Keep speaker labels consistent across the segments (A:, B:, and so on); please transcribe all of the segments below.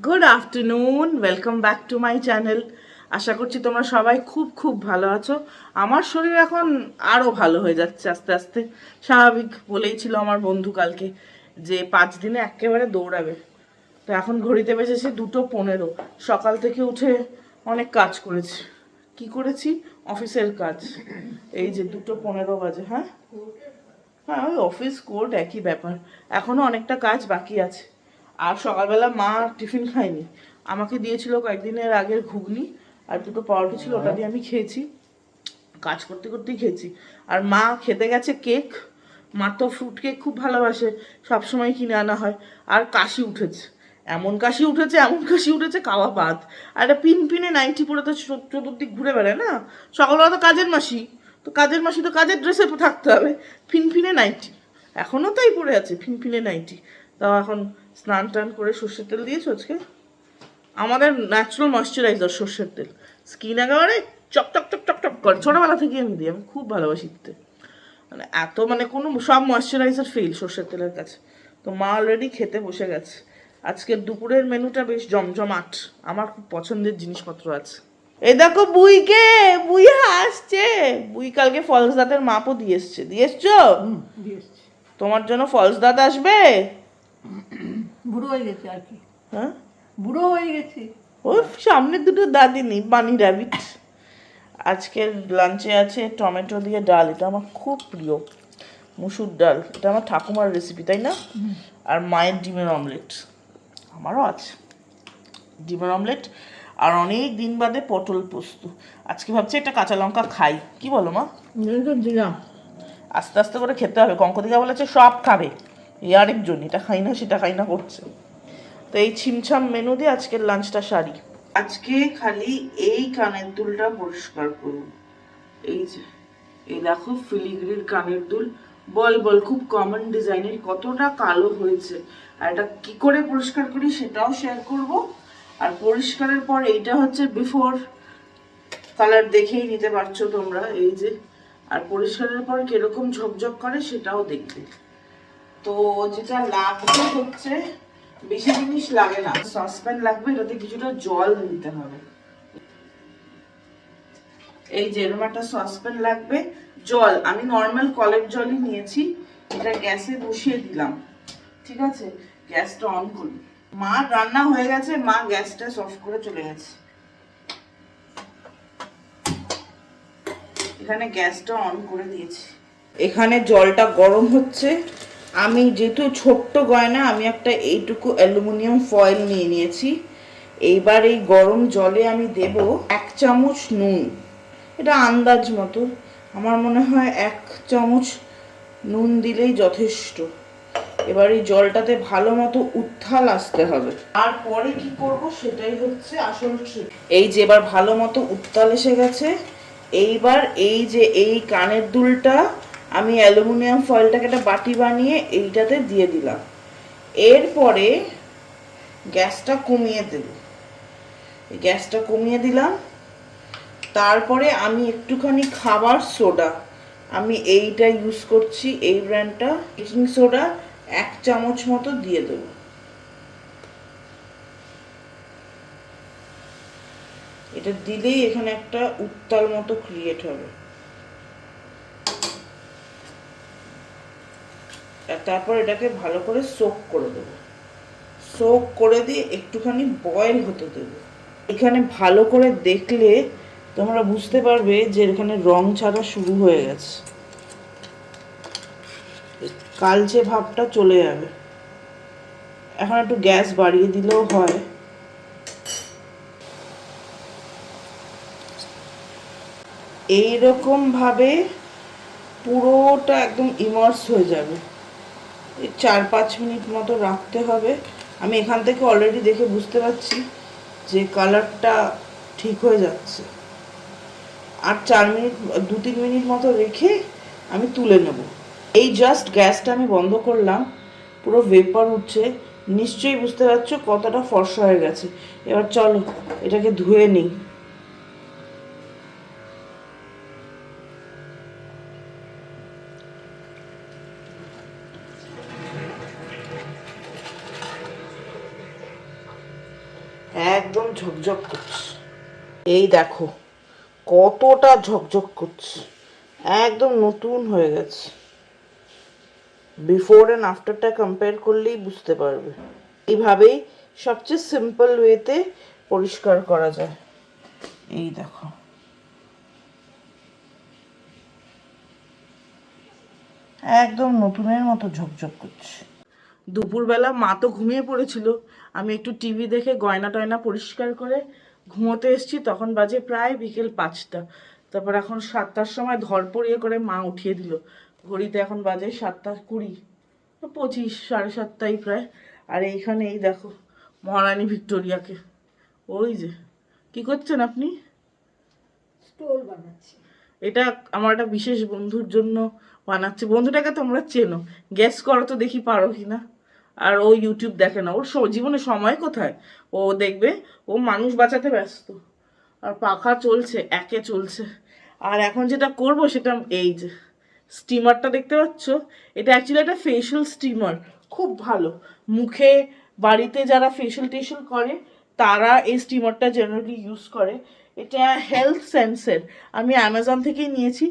A: Good afternoon, welcome back to my channel. আশা করছি তোমরা সবাই খুব খুব ভালো আছো। আমার শরীর এখন আরও ভালো হয়ে যাচ্ছে আস্তে আস্তে, স্বাভাবিক। বলেই ছিল আমার বন্ধু কালকে যে 5 দিনে একেবারে দৌড়াবে। তো এখন ঘড়িতে বেজেছে 2:15। সকাল থেকে উঠে অনেক কাজ করেছি। কি করেছি? অফিসের কাজ। এই যে 2:15 বাজে। হ্যাঁ হ্যাঁ, ওই অফিস কোর্ট একই ব্যাপার। এখনও অনেকটা কাজ বাকি আছে। আর সকালবেলা মা টিফিন খায়নি, আমাকে দিয়েছিল কয়েকদিনের আগের ঘুগনি আর দুটো পাউরুটি ছিল, ওটা দিয়ে আমি খেয়েছি। কাজ করতে করতেই খেয়েছি। আর মা খেতে গেছে কেক। মা তো ফ্রুট কেক খুব ভালোবাসে, সবসময় কিনে আনা হয়। আর কাশি উঠেছে, এমন কাশি উঠেছে, এমন কাশি উঠেছে, খাওয়া বাদ। আর একটা পিনপিনে নাইটি পরে তো চতুর্দিক ঘুরে বেড়ায় না। সকালবেলা তো কাজের মাসি, তো কাজের মাসি তো কাজের ড্রেসে থাকতে হবে। ফিনফিনে নাইটি, এখনও তাই পরে আছে, ফিনফিনে নাইটি। তাও এখন স্নান টান করে সর্ষের তেল দিয়েছো আজকে। আমাদের ন্যাচারাল ময়শ্চারাইজার সর্ষের তেল, স্কিন একেবারে চকচক চকচক চক করে। ছোটোবেলা থেকে আমি দিই, আমি খুব ভালোবাসি দিতে। মানে এত মানে কোনো সব ময়শ্চারাইজার ফেল সর্ষের তেলের কাছে। তো মা অলরেডি খেতে বসে গেছে। আজকের দুপুরের মেনুটা বেশ জমজমাট, আমার খুব পছন্দের জিনিসপত্র আছে। এই দেখো বুইকে, বুই আসছে। বুই কালকে ফলস দাঁতের মাপও দিয়ে এসছে। দিয়ে এসছো? তোমার জন্য ফলস দাঁত আসবে।
B: বুড়ো হয়ে গেছে আর কি।
A: হ্যাঁ,
B: বুড়ো হয়ে গেছে।
A: ও সামনের দুটো দাঁতই নেই, বানি র্যাবিট। আজকের লাঞ্চে আছে টমেটো দিয়ে ডাল, এটা আমার খুব প্রিয়। মুসুর ডাল, এটা আমার ঠাকুমার রেসিপি, তাই না? আর মায়ের ডিমের অমলেট, আমারও আছে ডিমের অমলেট। আর অনেক দিন বাদে পটল পোস্ত। আজকে ভাবছি একটা কাঁচা লঙ্কা খাই, কি বলো মা?
B: দিলাম।
A: আস্তে আস্তে করে খেতে হবে। কঙ্কদিকা বলেছে সব খাবে, এই আরেকজন এটা খাই না সেটা খাই না করছে। তো এই ছিমছাম মেনু দিয়ে আজকের লাঞ্চটা সারি। আজকে খালি এই কানের দুলটা পরিষ্কার করব। এই যে, এই দেখো ফিলিগ্রির কানের দুল, বল বল, খুব কমন ডিজাইনের, কতটা কালো হয়েছে। আর এটা কি করে পরিষ্কার করি সেটাও শেয়ার করব। আর পরিষ্কারের পর এইটা হচ্ছে বিফোর কালার, দেখেই নিতে পারছো তোমরা, এই যে। আর পরিষ্কারের পর কিরকম ঝকঝক করে সেটাও দেখবে। তো যেটা লাগবে হচ্ছে, বেশি জিনিস লাগে না। সসপ্যান লাগবে, এটাতে কিছুটা জল দিতে হবে। এই যে এরকম একটা সসপ্যান লাগবে। জল আমি নর্মাল কলের জলই নিয়েছি। এটা গ্যাসে বসিয়ে দিলাম, ঠিক আছে? গ্যাসটা অন করি। মা রান্না হয়ে গেছে, মা গ্যাসটা অফ করে চলে গেছে। এখানে গ্যাসটা অন করে দিয়েছি। এখানে জলটা গরম হচ্ছে। আমি যেহেতু ছোট্ট গয়না, আমি একটা এইটুকু অ্যালুমিনিয়াম ফয়েল নিয়ে নিয়েছি। এইবার এই গরম জলে আমি দেব 1 চামচ নুন। এটা আন্দাজ মতো, আমার মনে হয় 1 চামচ নুন দিলেই যথেষ্ট। এবার এই জলটাতে ভালো মতো উত্তাল আসতে হবে। আর পরে কি করব সেটাই হচ্ছে আসল ট্রিক। এই যে এবার ভালো মতো উত্তাল এসে গেছে। এইবার এই যে এই কানের দুলটা আমি অ্যালুমিনিয়াম ফয়েলটাকে একটা বাটি বানিয়ে এইটাতে দিয়ে দিলাম। এরপরে গ্যাসটা কমিয়ে দেব। গ্যাসটা কমিয়ে দিলাম। তারপরে আমি একটুখানি খাবার সোডা, আমি এইটা ইউজ করছি, এই ব্র্যান্ডটা, বেকিং সোডা 1 চামচ মতো দিয়ে দেবো। এটা দিলেই এখানে একটা উত্তাল মতো ক্রিয়েট হবে। আর তারপর এটাকে ভালো করে সোক করে দেবো। সোক করে দিয়ে একটুখানি বয়েল হতে দেবো। এখানে ভালো করে দেখলে তোমরা বুঝতে পারবে যে এখানে রং ছাড়া শুরু হয়ে গেছে, কালচে ভাবটা চলে যাবে। এখন একটু গ্যাস বাড়িয়ে দিলেও হয়। এইরকম ভাবে পুরোটা একদম ইমার্স হয়ে যাবে। 4-5 মিনিট মতো রাখতে হবে। আমি এখান থেকে অলরেডি দেখে বুঝতে পারছি যে কালারটা ঠিক হয়ে যাচ্ছে। আর 4 মিনিট, 2-3 মিনিট মতো রেখে আমি তুলে নেব। এই জাস্ট গ্যাসটা আমি বন্ধ করলাম, পুরো ভেপার উঠছে। নিশ্চয়ই বুঝতে পারছো কতটা ফর্সা হয়ে গেছে। এবার চলো এটাকে ধুয়ে নিই। একদম ঝকঝক করছে। এই দেখো কতটা ঝকঝক করছে, একদম নতুন হয়ে গেছে। বিফোর অ্যান্ড আফটারটা কম্পেয়ার করলেই বুঝতে পারবে। এইভাবেই সবচেয়ে সিম্পল ওয়েতে পরিষ্কার করা যায়। এই দেখো একদম নতুনের মতো ঝকঝক করছে। দুপুরবেলা মা তো ঘুমিয়ে পড়েছিল, আমি একটু টিভি দেখে গয়না টয়না পরিষ্কার করে ঘুমোতে এসেছি। তখন বাজে প্রায় বিকেল 5টা। তারপর এখন 7টার সময় ধরপড়িয়ে করে মা উঠিয়ে দিল। ঘড়িতে এখন বাজে 7টা 20, 25, 7:30 প্রায়। আর এইখানে এই দেখো মহারানী ভিক্টোরিয়াকে, ওই যে কি করছেন আপনি?
B: স্টোল বানাচ্ছি।
A: এটা আমার একটা বিশেষ বন্ধুর জন্য বানাচ্ছে। বন্ধুটাকে তোমরা চেনো, গেস করো তো দেখি পারো কিনা। আর ও ইউটিউব দেখে না, ওর জীবনে সময় কোথায় ও দেখবে, ও মানুষ বাঁচাতে ব্যস্ত। আর পাখা চলছে, একে চলছে। আর এখন যেটা করব সেটা এই যে স্টিমারটা দেখতে পাচ্ছ, এটা অ্যাকচুয়ালি একটা ফেশিয়াল স্টিমার, খুব ভালো। মুখে বাড়িতে যারা ফেশিয়াল টেশিয়াল করে তারা এই স্টিমারটা জেনারেলি ইউজ করে। এটা হেলথ সেন্সের, আমি অ্যামাজন থেকেই নিয়েছি।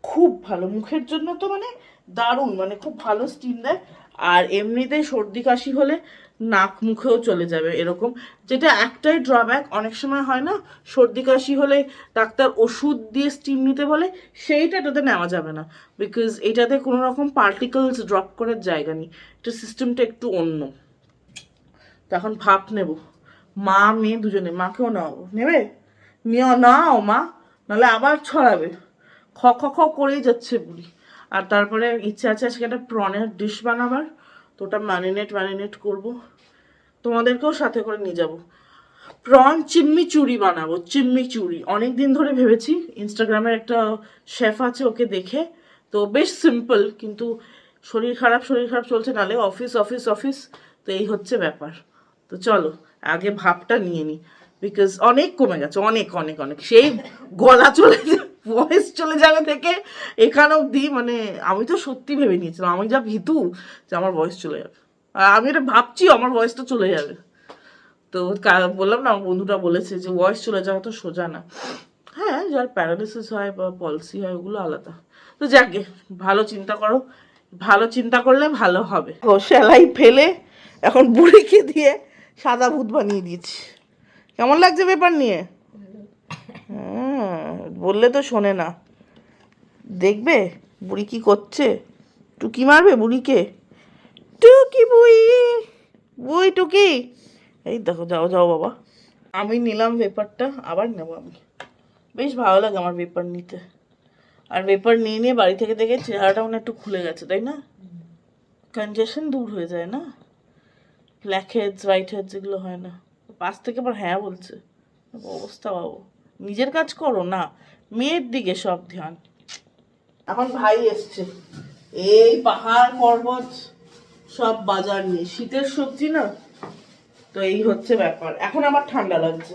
A: খুব ভালো মুখের জন্য, তো মানে দারুণ, মানে খুব ভালো স্টিম দেয়। আর এমনিতে সর্দি কাশি হলে নাক মুখেও চলে যাবে এরকম। যেটা একটাই ড্রব্যাক, অনেক সময় হয় না সর্দি কাশি হলে ডাক্তার ওষুধ দিয়ে স্টিম নিতে বলে, সেইটা এটাতে নেওয়া যাবে না। বিকজ এটাতে কোনো রকম পার্টিকেলস ড্রপ করার জায়গা নেই, এটা সিস্টেমটা একটু অন্য। তো এখন ভাপ নেব, মা মেয়ে দুজনে। মাকেও নাও, নেবে? নাও মা, নাহলে আবার ছড়াবে। খ খ খ করেই যাচ্ছে বুড়ি। আর তারপরে ইচ্ছা আছে আজকে একটা প্রনের ডিশ বানাবার, তো ওটা ম্যারিনেট করবো, তোমাদেরকেও সাথে করে নিয়ে যাব। প্রন চিম্মি চুরি বানাবো, চিম্মি চুরি। অনেক দিন ধরে ভেবেছি, ইনস্টাগ্রামের একটা শেফ আছে ওকে দেখে, তো বেশ সিম্পল, কিন্তু শরীর খারাপ চলছে, নালে অফিস অফিস অফিস, তো এই হচ্ছে ব্যাপার। তো চলো আগে ভাবটা নিয়ে নিই, বিকজ অনেক কমে গেছে, অনেক অনেক অনেক। সেই গলা চলে ভয়েস চলে যাবে থেকে এখানে অবধি, মানে আমি তো সত্যি ভেবে নিয়েছিলাম, আমি যা ভীতু যে আমার ভয়েস চলে যাবে। আর আমি এটা ভাবছি আমার ভয়েসটা চলে যাবে। তো বললাম না, আমার বন্ধুটা বলেছে যে ভয়েস চলে যাওয়া তো সোজা না। হ্যাঁ, যার প্যারালিসিস হয় বা পলসি হয় ওগুলো আলাদা। তো যাকে ভালো চিন্তা করো, ভালো চিন্তা করলে ভালো হবে। ও সেলাই ফেলে এখন বুড়িকে দিয়ে সাদা ভূত বানিয়ে দিয়েছি। কেমন লাগছে ব্যাপার নিয়ে? হ্যাঁ, বললে তো শোনে না। দেখবে বুড়ি কি করছে, টুকি মারবে বুড়িকে। টুকি বুই, বুই টুকি। এই দেখো, যাও যাও বাবা। আমি নিলাম পেপারটা, আবার নেবো আমি। বেশ ভালো লাগে আমার পেপার নিতে। আর পেপার নিয়ে নিয়ে বাড়ি থেকে দেখে চেহারাটা মনে একটু খুলে গেছে, তাই না? কনজেশন দূর হয়ে যায় না, ব্ল্যাক হেডস হোয়াইট হেডস এগুলো হয় না। পাশ থেকে আবার হ্যাঁ বলছে, অবস্থা বাবু। নিজের কাজ করো না, মেয়ের দিকে সব ধ্যান। এখন ভাই এসছে, এই পাহাড় পর্বত সব বাজার নিয়ে, শীতের সবজি না, তো এই হচ্ছে ব্যাপার। এখন আবার ঠান্ডা লাগছে।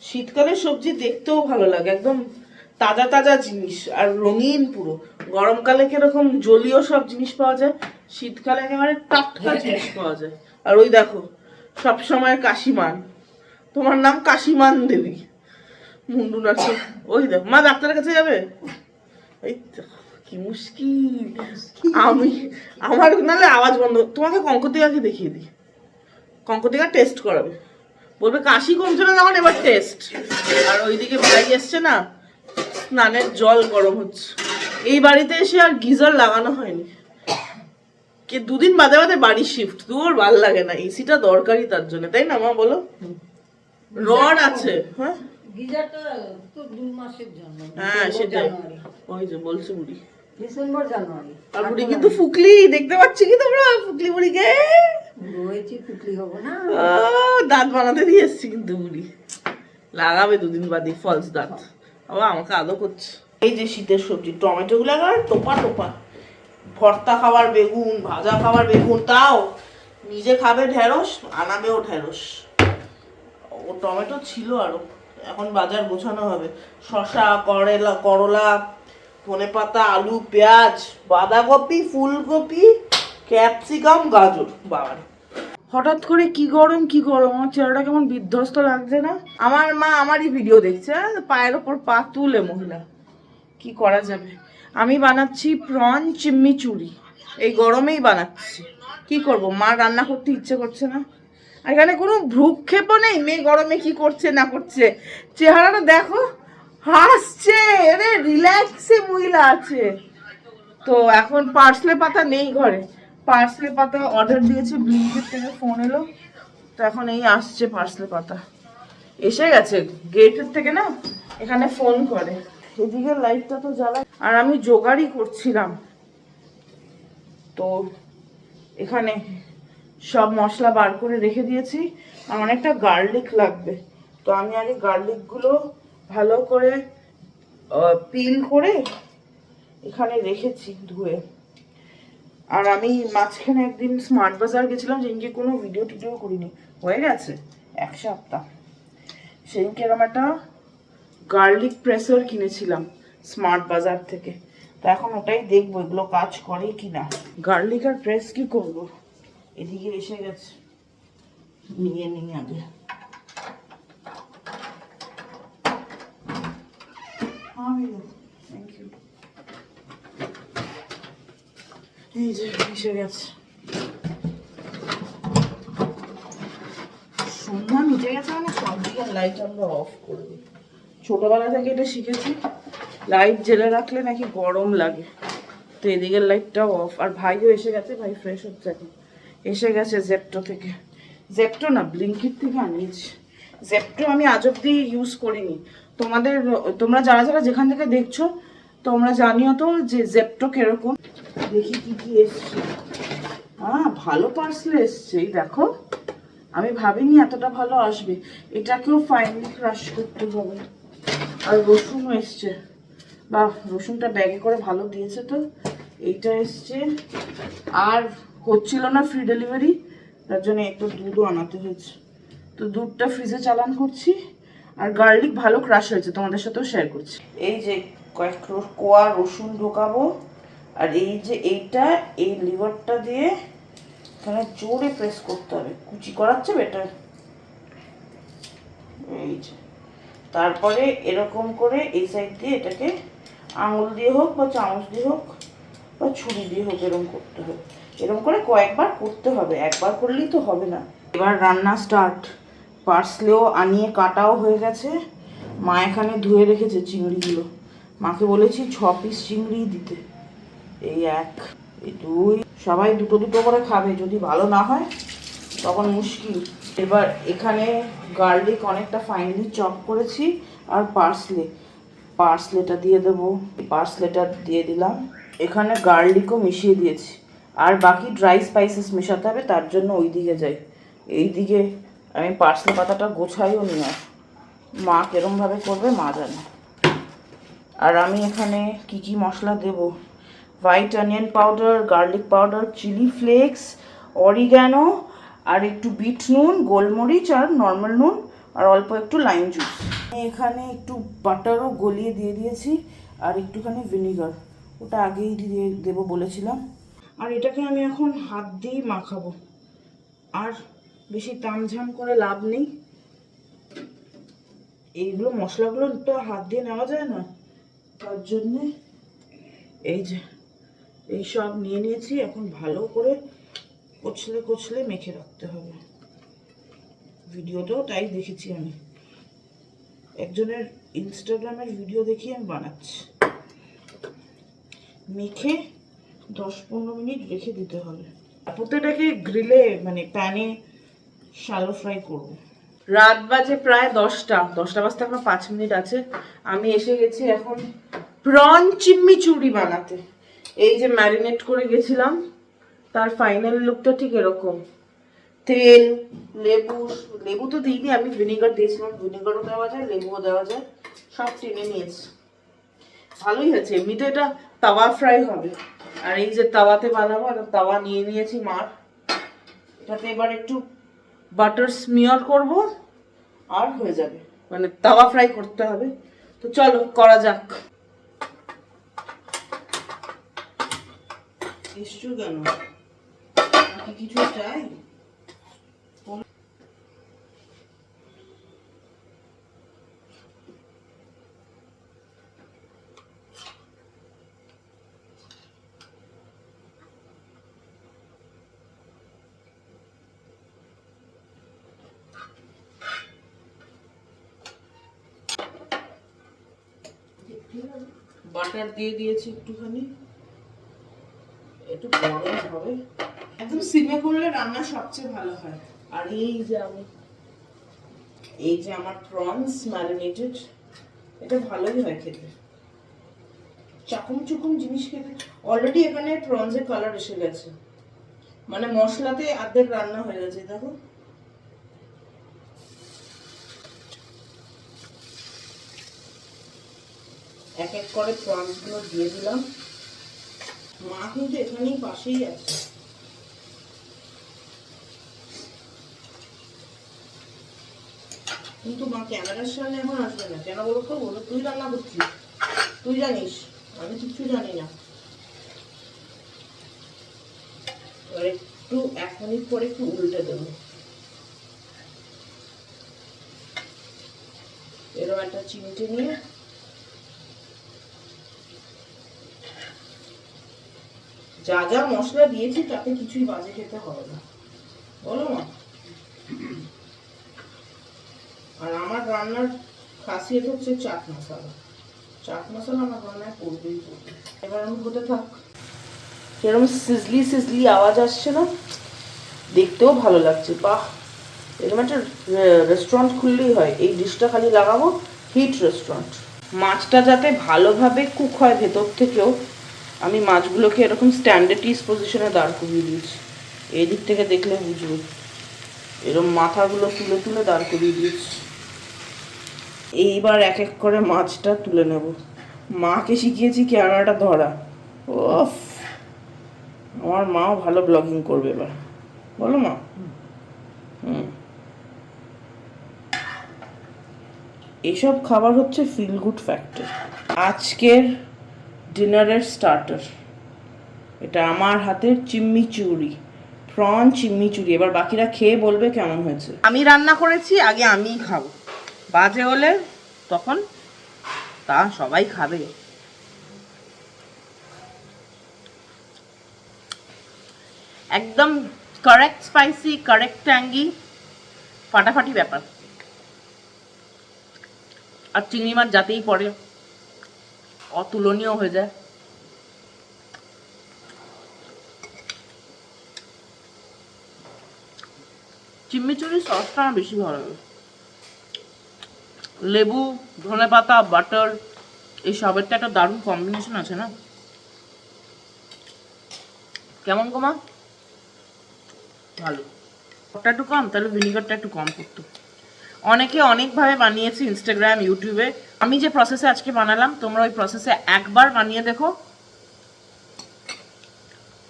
A: শীতকালের সবজি দেখতেও ভালো লাগে, একদম তাজা তাজা জিনিস আর রঙিন পুরো। গরমকালে কিরকম জলীয় সব জিনিস পাওয়া যায়, শীতকালে একেবারে টাটকা জিনিস পাওয়া যায়। আর ওই দেখো সবসময় কাশিমান, তোমার নাম কাশিমান দেবী, মুন্ডু নাচে। ওই দেখো মা ডাক্তারের কাছে যাবে। এই তো কি মুশকিল। আমি আমার নাহলে আওয়াজ বন্ধ, তোমাকে কঙ্কতিকাকে দেখিয়ে দিই, কঙ্কতিকা টেস্ট করাবে, বলবে কাশি কমছে না যখন, এবার টেস্ট। আর ওইদিকে ভাই এসছে না, স্নানের জল গরম হচ্ছে। এই বাড়িতে এসে আর গিজার লাগানো হয়নি, কে 2 দিন বাদে বাদে বাড়ি শিফট, দূর ভাল লাগে না। এসিটা দরকারি তার জন্য, তাই না মা বলো? রড আছে, হ্যাঁ
B: গিজারটা তো 2 মাসের জন্য।
A: হ্যাঁ সেটাই, ওই যে বলছে বুড়ি
B: ডিসেম্বর জানুয়ারি।
A: আর বুড়ি কিন্তু ফুকলি, দেখতে পাচ্ছি কি তোমরা ফুকলি বুড়িকে?
B: রয়েছে ফুকলি হবো না।
A: দাঁত বানাতে দিয়ে এসছি কিন্তু বুড়ি, লাগাবে 2 দিন বাদে ফলস দাঁত। বাবা আমাকে আদৌ করছে। এই যে শীতের সবজি, টমেটো গুলো একেবারে টোপা টোপা। ভর্তা খাবার বেগুন, ভাজা খাবার বেগুন, তাও নিজে খাবে ঢেঁড়স, আনাবেও ঢেঁড়স। ও টমেটো ছিল আরো, এখন বাজার গোছানো হবে। শসা, করলা, ধনেপাতা, আলু, পেঁয়াজ, বাঁধাকপি, ফুলকপি, ক্যাপসিকাম, গাজর। বাবার হঠাৎ করে কি গরম কি গরম, আমার চেহারাটা কেমন বিধ্বস্ত লাগছে না? আমার মা আমারই ভিডিও দেখছে, পায়ের ওপর পা তুলে মহিলা, কি করা যাবে। আমি বানাচ্ছি প্রন চিম্মিচুরি, এই গরমেই বানাচ্ছি। কি করব, মা রান্না করতে ইচ্ছে করছে না। আর এখানে কোনো ভ্রুক্ষেপও নেই, মেয়ে গরমে কি করছে না করছে। চেহারাটা দেখো, হাসছে, আরে রিল্যাক্সে মহিলা আছে। তো এখন পার্সলে পাতা নেই ঘরে, পার্সলে পাতা অর্ডার দিয়েছি, ব্লিঙ্কিট থেকে ফোন এলো, তো এখন এই আসছে পার্সলে পাতা, এসে গেছে গেটের থেকে না, এখানে ফোন করে। এদিকে লাইটটা তো জ্বালায়, আর আমি জোগাড়ই করছিলাম। তো এখানে সব মশলা বার করে রেখে দিয়েছি, আর অনেকটা গার্লিক লাগবে। তো আমি আগে গার্লিকগুলো ভালো করে পিল করে এখানে রেখেছি ধুয়ে। আর আমি মাঝখানে একদিন স্মার্ট বাজার গেছিলাম, যেদিনকে কোনো ভিডিও টিডিও করিনি, হয়ে গেছে 1 সপ্তাহ। সেদিনকে এরকম একটা গার্লিক প্রেসার কিনেছিলাম স্মার্ট বাজার থেকে। তো এখন ওটাই দেখবো এগুলো কাজ করে কি না। গার্লিক আর প্রেস কি করব, এদিকে এসে গেছে, নিয়ে নিই আগে। Thank you. এই যে এসে গেছে, সন্ধ্যা মিটে গেছে মানে সব দিকে লাইট আমরা অফ করে দিই। ছোটবেলা থেকে এটা শিখেছি, লাইট জেলে রাখলে নাকি গরম লাগে। তো এদিকের লাইটটাও অফ। আর ভাইও এসে গেছে, ভাই ফ্রেশ হচ্ছে এখন, এসে গেছে জেপ্টো থেকে। জেপ্টো না, ব্লিঙ্কিট থেকে আনিয়েছি। জেপ্টো আমি আজ অব্দি ইউজ করিনি। তোমরা যারা যারা যেখান থেকে দেখছো তোমরা জানিও তো যে জেপ্টো কিরকম। দেখি কি কি এসছে। ভালো পার্সেল এসছে, এই দেখো, আমি ভাবিনি এতটা ভালো আসবে। এটাকেও ফাইনালি ক্রাশ করতে হবে। আর রসুনও এসছে, বাহ, রসুনটা ব্যাগে করে ভালো দিয়েছে। তো এইটা এসছে, আর হচ্ছিল না ফ্রি ডেলিভারি, তার জন্য একটু দুধও আনাতে হয়েছে। তো দুধটা ফ্রিজে চালান করছি। আর গার্লিক ভালো ক্রাশ হয়েছে, তোমাদের সাথেও শেয়ার করছি। এই যে কয়েক কোয়া রসুন ঢোকাবো, আর এই যে এইটা, এই লিভারটা দিয়ে এখানে জোরে প্রেস করতে হবে, কুচি করাচ্ছে বেটার। এই যে তারপরে এরকম করে এই সাইড দিয়ে এটাকে আঙুল দিয়ে হোক বা চামচ দিয়ে হোক বা ছুরি দিয়ে হোক এরকম করতে হবে। এরকম করে কয়েকবার করতে হবে, একবার করলেই তো হবে না। এবার রান্না স্টার্ট। পার্সলেও আনিয়ে কাটাও হয়ে গেছে, মা এখানে ধুয়ে রেখেছে চিংড়িগুলো। মাকে বলেছি 6 পিস চিংড়ি দিতে। এই 1, এই 2, সবাই দুটো দুটো করে খাবে, যদি ভালো না হয় তখন মুশকিল। এবার এখানে গার্লিক অনেকটা ফাইনলি চপ করেছি, আর পার্সলেটা দিয়ে দেবো। পার্সলেটা দিয়ে দিলাম, এখানে গার্লিকও মিশিয়ে দিয়েছি। আর বাকি ড্রাই স্পাইসেস মেশাতে হবে, তার জন্য ওই দিকে যাই। এই দিকে আমি পার্সলে পাতাটা গোছাইও নি, আর মা কেরমভাবে করবে মা জানে। আর আমি এখানে কি কি মশলা দেব, white onion powder, garlic powder, chilli flakes, oregano, আর একটু বিট নুন, গোলমরিচ আর নর্মাল নুন, আর অল্প একটু লাইম জুস। এখানে একটু বাটারও গলিয়ে দিয়ে দিয়েছি, আর একটুখানি ভিনিগার, ওটা আগেই দিয়ে দেবো বলেছিলাম। আর এটাকে আমি এখন হাত দিয়েই মাখাবো, আর বেশি তামঝাম করে লাভ নেই। এইগুলো মশলাগুলো তো হাত দিয়ে নেওয়া যায় না, তার জন্যে এই যে এই সব নিয়ে নিয়েছি। এখন ভালো করে কচলে কচলে মেখে রাখতে হবে। ভিডিওটাও তাই দেখেছি আমি, একজনের ইনস্টাগ্রামের ভিডিও দেখি আমি বানাচ্ছি। মেখে 10-15 মিনিট রেখে দিতে হবে। প্রত্যেকটাকে গ্রিলে মানে প্যানে শ্যালো ফ্রাই করব। রাত বাজে প্রায় 10টা বাজতে এখনো 5 মিনিট আছে। আমি এসে গেছি এখন প্রন চিম্মিচুরি বানাতে। এই যে ম্যারিনেট করে গেছিলাম, তার ফাইনাল লুকটা ঠিক এরকম। তেল, লেবু তো দিইনি, আমি ভিনেগার দিয়েছিলাম, ভিনেগারও দেওয়া যায়, লেবুও দেওয়া যায়, সব টেনে নিয়েছি। ভালোই হয়েছে। এমনিতে এটা তাওয়া ফ্রাই হবে, আর এই যে তাওয়াতে বানাবো, আর তাওয়া নিয়ে নিয়েছি মার। এটাতে এবার একটু বাটার স্মিয়ার করব, আর হয়ে যাবে, মানে তাওয়া ফ্রাই করতে হবে। তো চলো করা যাক। এসছো কেন, কিছু চাই? বাটার দিয়ে দিয়েছি একটুখানি, একটু গরম হবে। একদম সিমে করলে রান্না সবচেয়ে ভালো হয়। আর এই যে আমার প্রনস ম্যারিনেটেড, এটা ভালোই হয় খেতে। চাকুম চুকুম জিনিস খেতে অলরেডি এখানে প্রনসের কালার এসে গেছে, মানে মশলাতে অর্ধেক রান্না হয়ে গেছে। দেখো এক এক করে প্রনস গুলো দিয়ে দিলাম। মা কিন্তু এখানেই পাশেই আছে। কিন্তু মা ক্যামেরার সামনে এখন আসবে না কেন বলো তো? বলো তুই রান্না করছিস, তুই জানিস, আমি কিছু জানি না। এবার একটু 1 মিনিট পরে একটু উল্টে দেবো। এরকম একটা চিমটে নিয়ে যা যা মশলা দিয়েছি তাতে কিছুই বাজে খেতে হবে না, বলো মা? আর আমার রান্নার খাসিয়ত হচ্ছে চাট মশলা। চাট মশলা আমার রান্নায় পড়বেই পড়বে। এবার আমি হতে থাক। এরকম সিজলি সিজলি আওয়াজ আসছে না, দেখতেও ভালো লাগছে। বাহ, এরকম একটা রেস্টুরেন্ট খুললেই হয়। এই ডিশটা খালি লাগাবো, হিট রেস্টুরেন্ট। মাছটা যাতে ভালোভাবে কুক হয় ভেতর থেকেও, আমি মাছগুলোকে এরকম স্ট্যান্ডার্ড পজিশনে দাঁড় করিয়ে দিয়েছি। এই দিক থেকে দেখলে বুঝবো, এরকম মাথাগুলো তুলে তুলে দাঁড় করিয়ে দিয়েছি। এইবার এক এক করে মাছটা তুলে নেব। মাকে শিখিয়েছি ক্যামেরাটা ধরা। ওফ, আমার মাও ভালো ব্লগিং করবে এবার, বলো মা? এইসব খাবার হচ্ছে ফিল গুড ফ্যাক্টর। আজকের ডিনারের স্টার্টার এটা আমার হাতের চিম্মিচুরি, প্রন চিম্মিচুরি। এবার বাকিরা খেয়ে বলবে কেমন হয়েছে। আমি রান্না করেছি, আগে আমিই খাবো। বাজে হলে তখন তা সবাই খাবে। একদম কারেক্ট স্পাইসি, কারেক্ট ট্যাঙ্গি, ফাটাফাটি ব্যাপার। আর চিংড়ি মাছ যাতেই পড়ে অতুলনীয় হয়ে যায়। চিম্মিচুরি সসটা আমার বেশি ভালো লাগে। লেবু, ধনেপাতা, বাটার, এই সবের তো একটা দারুণ কম্বিনেশন আছে না? কেমন কমা? ভালো। ওটা একটু কম, তাহলে ভিনিগারটা একটু কম করতো। অনেকে অনেকভাবে বানিয়েছে ইনস্টাগ্রাম, ইউটিউবে। আমি যে প্রসেসে আজকে বানালাম, তোমরা ওই প্রসেসে একবার বানিয়ে দেখো,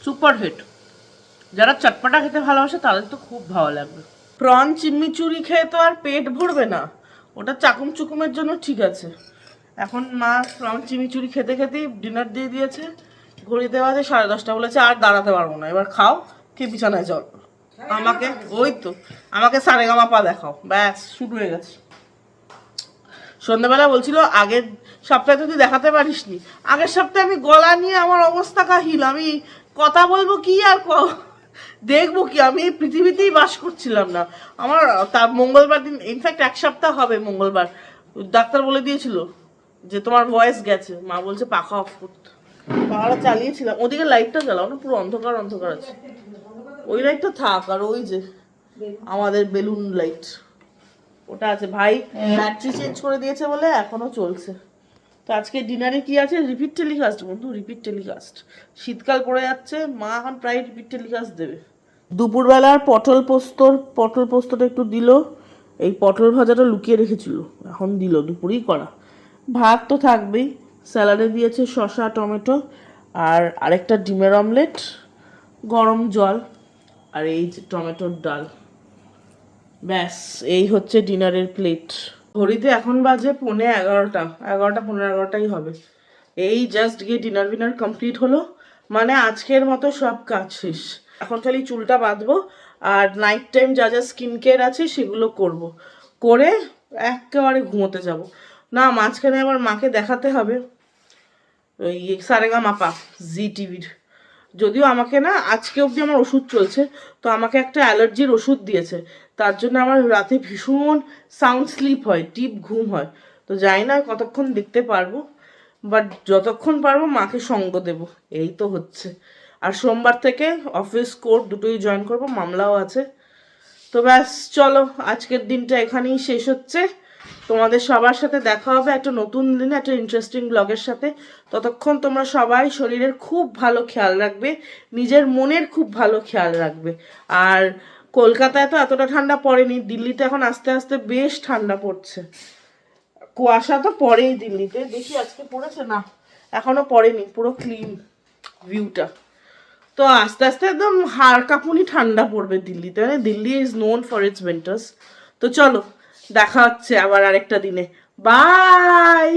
A: সুপার হিট। যারা চটপটা খেতে ভালোবাসে তাদের তো খুব ভালো লাগবে। প্রন চিম্মিচুরি খেয়ে তো আর পেট ভরবে না, ওটা চাকুম চুকুমের জন্য ঠিক আছে। এখন মা প্রন চিম্মিচুরি খেতে খেতেই ডিনার দিয়ে দিয়েছে। ঘড়িতে বাজে 10:30, বলেছে আর দাঁড়াতে পারবো না, এবার খাও, খেয়ে বিছানায় চল। আমাকে ওই তো আমাকে সারেগামাপা দেখাও, ব্যাস শুরু হয়ে গেছে। সন্ধ্যাবেলা বলছিল আগের সপ্তাহে তো তুই দেখাতে পারিসনি। আগের সপ্তাহে আমি গলা নিয়ে আমার অবস্থা কাহিল, আমি কথা বলবো কি আর দেখবো কি, আমি এই পৃথিবীতেই বাস করছিলাম না। আমার তার মঙ্গলবার দিন, ইনফ্যাক্ট 1 সপ্তাহ হবে মঙ্গলবার, ডাক্তার বলে দিয়েছিল যে তোমার ভয়েস গেছে। মা বলছে পাখা অফ করতে, পাখাটা চালিয়েছিলাম। ওদিকে লাইটটা জ্বালাও না, পুরো অন্ধকার অন্ধকার আছে। ওই লাইটটা থাক, আর ওই যে আমাদের বেলুন লাইট ওটা আছে। ভাই ব্যাটারি চেঞ্জ করে দিয়েছে বলে এখনো চলছে। তো আজকে ডিনারে কি আছে? রিপিট টেলিকাস্ট বন্ধু, রিপিট টেলিকাস্ট। শীতকাল পড়ে যাচ্ছে, মা এখন প্রায় রিপিট টেলিকাস্ট দেবে। দুপুরবেলার পটল পোস্তটা একটু দিল। এই পটল ভাজাটা লুকিয়ে রেখেছিল, এখন দিল, দুপুরেই করা। ভাত তো থাকবেই, স্যালাডে দিয়েছে শসা, টমেটো, আর আরেকটা ডিমের অমলেট, গরম জল, আর এই যে টমেটোর ডাল। ব্যাস, এই হচ্ছে ডিনারের প্লেট। ঘড়িতে এখন বাজে 11:15, 11টা 11:15 হবে। এই জাস্ট গিয়ে ডিনার কমপ্লিট হলো, মানে আজকের মতো সব কাজ শেষ। এখন খালি চুলটা বাঁধবো, আর নাইট টাইম যা যা স্কিন কেয়ার আছে সেগুলো করব, করে একেবারে ঘুমোতে যাব। না, মাঝখানে আবার মাকে দেখাতে হবে ওই সারেগামাপা জি টিভির। যদিও আমাকে না, আজকে অবধি আমার ওষুধ চলছে, তো আমাকে একটা অ্যালার্জির ওষুধ দিয়েছে, তার জন্য আমার রাতে ভীষণ সাউন্ড স্লিপ হয়, ডিপ ঘুম হয়। তো জানি না কতক্ষণ দেখতে পারবো। বাট যতক্ষণ পারবো মাকে সঙ্গ দেব, এই তো হচ্ছে। আর সোমবার থেকে অফিস কোর্ট দুটোই জয়েন করব, মামলাও আছে। তো ব্যাস চলো, আজকের দিনটা এখানেই শেষ হচ্ছে। তোমাদের সবার সাথে দেখা হবে একটা নতুন দিনে একটা ইন্টারেস্টিং ব্লগের সাথে। ততক্ষণ তোমরা সবাই শরীরের খুব ভালো খেয়াল রাখবে, নিজের মনের খুব ভালো খেয়াল রাখবে। আর কলকাতায় তো এতটা ঠান্ডা পড়েনি, দিল্লিতে এখন আস্তে আস্তে বেশ ঠান্ডা পড়ছে। কুয়াশা তো পড়েই দিল্লিতে, দেখি আজকে পড়েছে না, এখনো পড়েনি, পুরো ক্লিন ভিউটা। তো আস্তে আস্তে একদম হাড় কাঁপুনি ঠান্ডা পড়বে দিল্লিতে, মানে Delhi is known for its winters. তো চলো, দেখা হচ্ছে আবার আরেকটা দিনে। বাই।